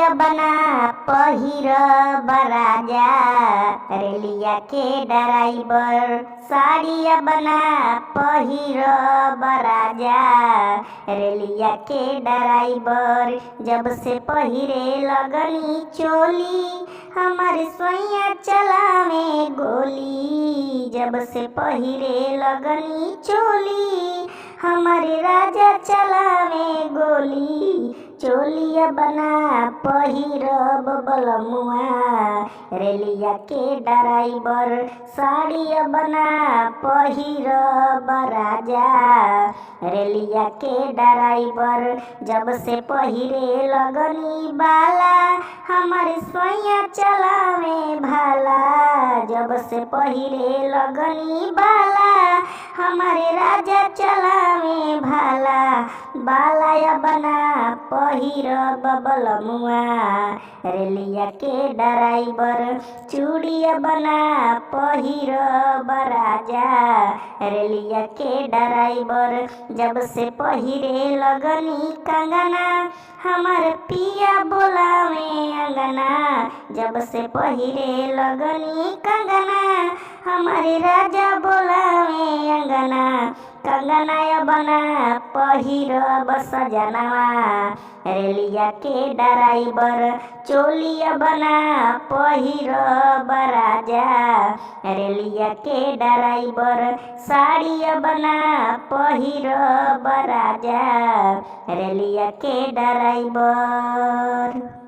साड़िया बना पहिर बराजा, रेलिया के ड्राइवर साड़िया बना पहिर बराजा, रेलिया के ड्राइवर। जब से पहिरे लगनी चोली हमारे सोइया चलावे गोली, जब से पहिरे लगनी चोली हमारे राजा चलावे गोली। चोलिया बना पहिरब बलमुआ, रेलिया के ड्राइवर साड़िया बना पहिरब राजा, रेलिया के ड्राइवर। जब से पहिरे लगनी बाला हमारे सोइया चलावे भाला, जब से पहिरे लगनी बाला हमारे राजा चलावे भाला। बालाया बना पहिरब बलमुआ, रेलिया के ड्राइवर चूड़िया बना पहिरब राजा, रेलिया के ड्राइवर। जब से पहिरे लगनी कंगना हमार पिया बोलावे अंगना, जब से पहिरे लगनी कंगना हमारे राजा बोलावे अंगना। कंगनाया बना पहिरब सजनवा, रेलिया के ड्राइवर चोलिया बना पहिरब राजा, रेलिया के ड्राइवर साड़िया बना पहिरब राजा, रेलिया के ड्राइवर।